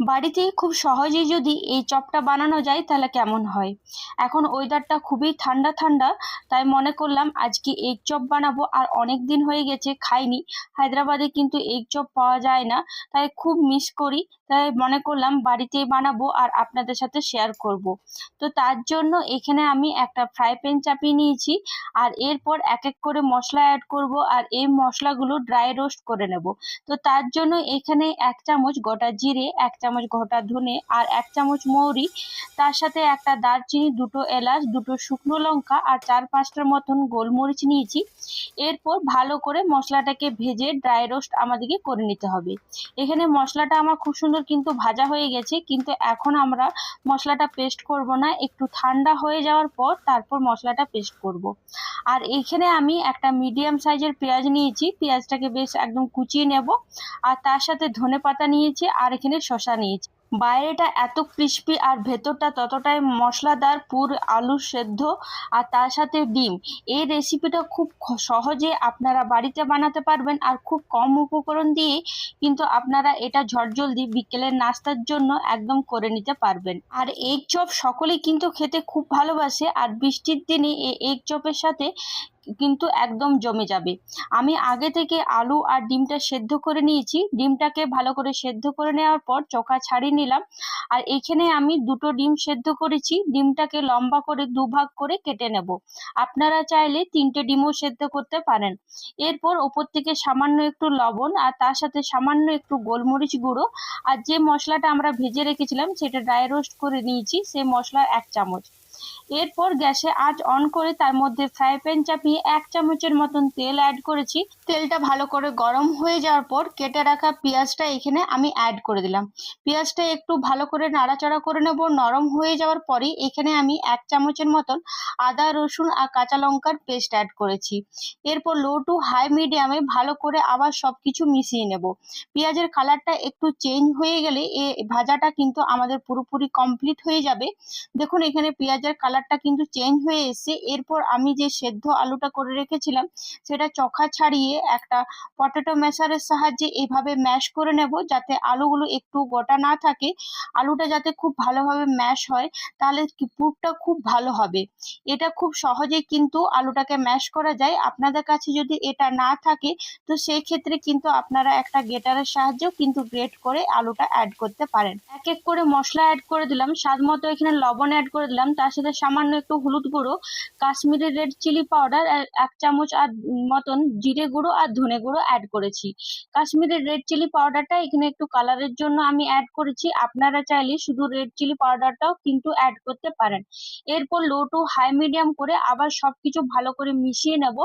বাড়িতেই খুব সহজেই যদি এই চপটা বানানো যায় তাহলে কেমন হয়। এখন ওয়েদারটা খুবই ঠান্ডা ঠান্ডা, তাই মনে করলাম আজকে এগ চপ বানাবো। আর অনেক দিন হয়ে গেছে খাইনি। হায়দ্রাবাদে কিন্তু এগ চপ পাওয়া যায় না, তাই খুব মিস করি। তাই মনে করলাম বাড়িতেই বানাবো আর আপনাদের সাথে শেয়ার করব। তো তার জন্য এখানে আমি একটা ফ্রাই প্যান চাপিয়ে নিয়েছি, আর এরপর এক এক করে মশলা অ্যাড করব, আর এই মশলাগুলো ড্রাই রোস্ট করে নেব। তো তার জন্য এখানে 1 চামচ গোটা জিরে, 1 চামচ গোটা ধনে আর 1 চামচ মৌরি, তার সাথে একটা দারচিনি, 2টো এলাচ, 2টো শুকনো লঙ্কা আর 4-5টার মতন গোলমরিচ নিয়েছি। এরপর ভালো করে মশলাটাকে ভেজে ড্রাই রোস্ট আমাদেরকে করে নিতে হবে। এখানে মশলাটা আমার খুব সুন্দর কিন্তু ভাজা হয়ে গেছে, কিন্তু এখন আমরা মশলাটা পেস্ট করব না, একটু ঠান্ডা হয়ে যাওয়ার পর তারপর মশলাটা পেস্ট করব। আর এইখানে আমি একটা মিডিয়াম সাইজের পেঁয়াজ নিয়েছি, পেঁয়াজটাকে বেশ একদম কুচিয়ে নেব। আর তার সাথে ধনেপাতা নিয়েছি, আর এখানে শসা নিয়েছি। বাইরেটা এত ক্রিস্পি আর ভেতরটা ততটাই মশলাদার, পুর আলু সেদ্ধ আর তার সাথে ডিম। এই রেসিপিটা খুব সহজে আপনারা বাড়িতে বানাতে পারবেন, আর খুব কম উপকরণ দিয়ে কিন্তু আপনারা এটা ঝটজলদি বিকেলের নাস্তার জন্য একদম করে নিতে পারবেন। আর এগ চপ সকলেই কিন্তু খেতে খুব ভালোবাসে, আর বৃষ্টির দিনে এই এগ চপের সাথে কিন্তু একদম জমে যাবে। আমি আগে থেকে আলু আর ডিমটা সেদ্ধ করে নিয়েছি। ডিমটাকে ভালো করে সেদ্ধ করে নেওয়ার পর চোখা ছাড়িয়ে নিলাম। আর এখানে আমি 2টো ডিম সেদ্ধ করেছি। ডিমটাকে লম্বা করে দুভাগ করে কেটে নেব। আপনারা চাইলে 3টে ডিমও সেদ্ধ করতে পারেন। এরপর ওপর থেকে সামান্য একটু লবণ আর তার সাথে সামান্য একটু গোলমরিচ গুঁড়ো আর যে মশলাটা আমরা ভেজে রেখেছিলাম সেটা ড্রাই রোস্ট করে নিয়েছি, সেই মশলার 1 চামচ। এরপর গ্যাসে আঁচ অন করে তার মধ্যে ফ্রাই প্যান চাপিয়ে 1 চামচের মতন তেল অ্যাড করেছি। তেলটা ভালো করে গরম হয়ে যাওয়ার পর কেটে রাখা পেঁয়াজটা এখানে আমি অ্যাড করে দিলাম। পেঁয়াজটা একটু ভালো করে নাড়াচাড়া করে নেব। নরম হয়ে যাওয়ার পরই এখানে আমি 1 চামচের মতন আদা, রসুন আর কাঁচা লঙ্কার পেস্ট অ্যাড করেছি। এরপর লো টু হাই মিডিয়ামে ভালো করে আবার সবকিছু মিশিয়ে নেব। পেঁয়াজের কালারটা একটু চেঞ্জ হয়ে গেলে এই ভাজাটা কিন্তু আমাদের পুরোপুরি কমপ্লিট হয়ে যাবে। দেখুন এখানে পেঁয়াজের কালারটা কিন্তু চেঞ্জ হয়ে এসেছে। এরপর আমি যে সেদ্ধ আলুটা করে রেখেছিলাম সেটা চোখা ছাড়িয়ে একটা পটেটো ম্যাশারের সাহায্যে এভাবে ম্যাশ করে নেব, যাতে আলুগুলো একটু গোটা না থাকে। আলুটা যাতে খুব ভালোভাবে ম্যাশ হয়, তাহলে পুরটা খুব ভালো হবে। এটা খুব সহজেই কিন্তু আলুটাকে ম্যাশ করা যায়। আপনাদের কাছে যদি এটা না থাকে তো সেই ক্ষেত্রে কিন্তু আপনারা একটা গ্রেটারের সাহায্যেও কিন্তু গ্রেট করে আলুটা অ্যাড করতে পারেন। এক এক করে মশলা অ্যাড করে দিলাম। স্বাদ মতো এখানে লবণ অ্যাড করে দিলাম, তার সাথে সামান্য একটু হলুদ গুঁড়ো, কাশ্মীরি রেড চিলি পাউডার 1 চামচ আর মতন জিরে গুঁড়ো আর ধনে গুঁড়ো অ্যাড করেছি। কাশ্মীরি রেড চিলি পাউডারটা এখানে একটু কালারের জন্য আমি অ্যাড করেছি। আপনারা চাইলে শুধু রেড চিলি পাউডারটাও কিন্তু অ্যাড করতে পারেন। এরপর লো টু হাই মিডিয়াম করে আবার সবকিছু ভালো করে মিশিয়ে নেব।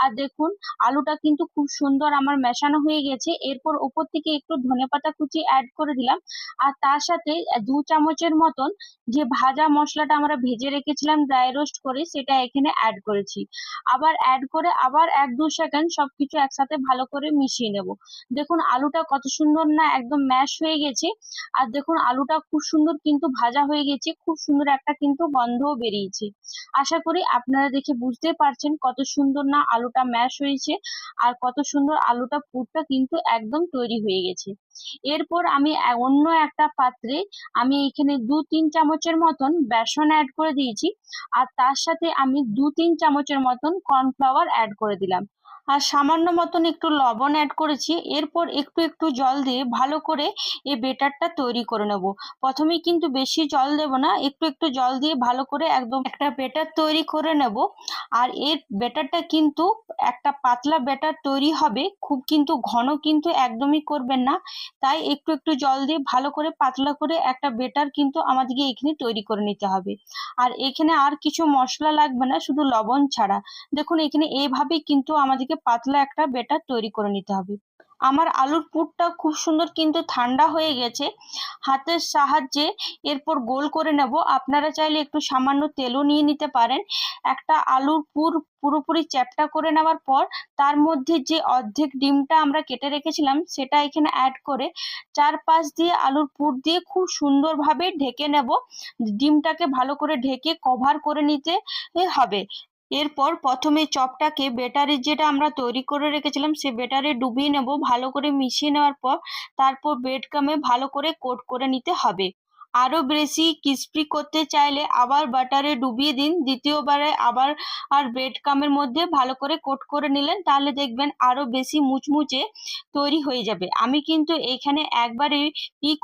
আর দেখুন আলুটা কিন্তু খুব সুন্দর আমার মেশানো হয়ে গেছে। এরপর উপর থেকে একটু ধনেপাতা কুচি অ্যাড করে দিলাম, আর তার সাথে 2 চামচের মতন যে ভাজা মশলাটা আমরা ভেজে রেখেছিলাম ড্রাই রোস্ট করে, সেটা এখানে অ্যাড করেছি। আবার অ্যাড করে আবার 1-2 সেকেন্ড সবকিছু একসাথে ভালো করে মিশিয়ে নেব। দেখুন আলুটা কত সুন্দর না একদম ম্যাশ হয়ে গেছে। আর দেখুন আলুটা খুব সুন্দর কিন্তু ভাজা হয়ে গেছে, খুব সুন্দর একটা কিন্তু গন্ধও বেরিয়েছে। আশা করি আপনারা দেখে বুঝতে পারছেন কত সুন্দর না আলুটা ম্যাশ হয়েছে, আর কত সুন্দর আলুটা পুরটা কিন্তু একদম তৈরি হয়ে গেছে। এরপর আমি অন্য একটা পাত্রে আমি এখানে 2-3 চামচের মতন বেসন অ্যাড করে দিয়েছি, আর তার সাথে আমি 2-3 চামচের মতন কর্নফ্লাওয়ার অ্যাড করে দিলাম, আর সামান্য মতন একটু লবণ অ্যাড করেছি। এরপর একটু একটু জল দিয়ে ভালো করে এই বেটারটা তৈরি করে নেব। প্রথমেই কিন্তু বেশি জল দেব না, একটু একটু জল দিয়ে ভালো করে একদম একটা বেটার তৈরি করে নেব। আর এর বেটারটা কিন্তু একটা পাতলা বেটার তৈরি হবে, খুব কিন্তু ঘন কিন্তু একদমই করবেন না। তাই একটু একটু জল দিয়ে ভালো করে পাতলা করে একটা বেটার কিন্তু আমাদেরকে এখানে তৈরি করে নিতে হবে। আর এখানে আর কিছু মশলা লাগবে না, শুধু লবণ ছাড়া। দেখুন এখানে এইভাবেই কিন্তু আমাদেরকে পাতলা একটা বেটার তৈরি করে নিতে হবে। আমার আলুর পুরটা খুব সুন্দর কিন্তু ঠান্ডা হয়ে গেছে। হাতের সাহায্যে এরপর গোল করে নেব। আপনারা চাইলে একটু সামান্য তেলও নিয়ে নিতে পারেন। একটা আলুর পুর পুরোপুরি চ্যাপ্টা করে নেওয়ার পর তার মধ্যে যে অর্ধেক ডিমটা আমরা কেটে রেখেছিলাম সেটা এখানে অ্যাড করে চারপাশ দিয়ে আলুর পুর দিয়ে খুব সুন্দরভাবে ঢেকে নেব। ডিমটাকে ভালো করে ঢেকে কভার করে নিতে হবে। এরপর প্রথমে চপটাকে ব্যাটারে যেটা আমরা তৈরি করে রেখেছিলাম সে ব্যাটারে ডুবিয়ে নেব, ভালো করে মিশিয়ে নেওয়ার পর তারপর ব্রেড ক্রামে ভালো করে কোট করে নিতে হবে। আরো বেশি ক্রিস্পি করতে চাইলে আবার বাটারে ডুবিয়ে দিন, দ্বিতীয়বারে আবার ব্রেড ক্রামের মধ্যে ভালো করে কোট করে নিলেন, তাহলে দেখবেন আরো বেশি মুচমুচে তৈরি হয়ে যাবে। আমি কিন্তু এখানে একবারই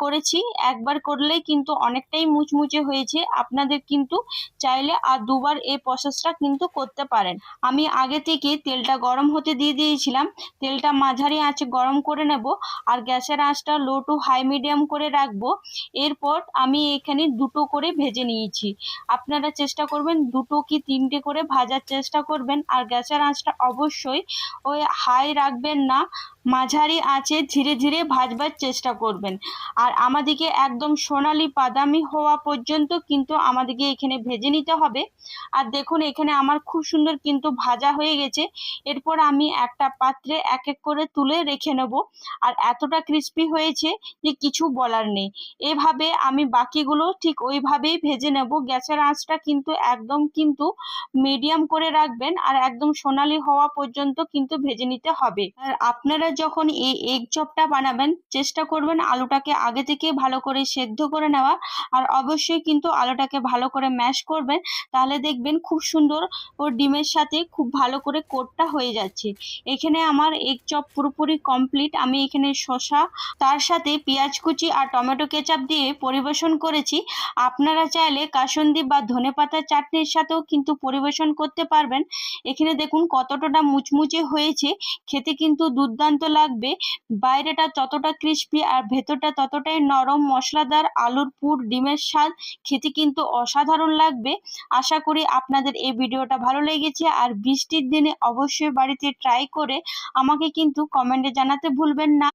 করেছি, একবার করলেই কিন্তু অনেকটাই মুচমুচে হয়েছে। আপনাদের কিন্তু চাইলে আর দুবার এই প্রসেসটা কিন্তু করতে পারেন। আমি আগে থেকে তেলটা গরম হতে দিয়ে দিয়েছিলাম, তেলটা মাঝারি আঁচে গরম করে নেব আর গ্যাসের আঁচটা লো টু হাই মিডিয়াম করে রাখবো। এরপর আমি এখানে দুটো করে ভেজে নিয়েছি। আপনারা চেষ্টা করবেন দুটো কি তিনটে করে ভাজার চেষ্টা করবেন, আর গ্যাসের আঁচটা অবশ্যই ওই হাই রাখবেন না, মাঝারি আঁচে ধীরে ধীরে ভাজবার চেষ্টা করবেন। আর আমাদেরকে একদম সোনালি বাদামি হওয়া পর্যন্ত কিন্তু আমাদেরকে এখানে ভেজে নিতে হবে। আর দেখুন এখানে আমার খুব সুন্দর কিন্তু ভাজা হয়ে গেছে। এরপর আমি একটা পাত্রে এক এক করে তুলে রেখে নেব। আর এতটা ক্রিস্পি হয়েছে যে কিছু বলার নেই। এভাবে আমি বাকিগুলো ঠিক ওইভাবেই ভেজে নেব। গ্যাসের আঁচটা কিন্তু একদম কিন্তু মিডিয়াম করে রাখবেন আর একদম সোনালি হওয়া পর্যন্ত কিন্তু ভেজে নিতে হবে। আর আপনারা যখন এই এগ চপটা বানাবেন চেষ্টা করবেন আলুটাকে আগে থেকে ভালো করে সেদ্ধ করে নেওয়া, আর অবশ্যই কিন্তু আলুটাকে ভালো করে ম্যাশ করবেন, তাহলে দেখবেন খুব সুন্দর ও ডিমের সাথে খুব ভালো করে কোটটা হয়ে যাচ্ছে। এখানে আমার এগ চপ পুরোপুরি কমপ্লিট। আমি এখানে শসা তার সাথে পেঁয়াজ কুচি আর টমেটো কেচাপ দিয়ে পরিবেশন করেছি। আপনারা চাইলে কাসুন্দি বা ধনেপাতা চাটনির সাথেও কিন্তু পরিবেশন করতে পারবেন। এখানে দেখুন কতটা মুচমুচে হয়েছে, খেতে কিন্তু দুর্দান্ত লাগবে। বাইরেটা ততটা ক্রিস্পি আর ভেতরটা ততটাই নরম, মশলাদার আলুর পুর, ডিমের স্বাদ, খেতে কিন্তু অসাধারণ লাগবে। আশা করি আপনাদের এই ভিডিওটা ভালো লেগেছে, আর বৃষ্টির দিনে অবশ্যই বাড়িতে ট্রাই করে আমাকে কিন্তু কমেন্টে জানাতে ভুলবেন না।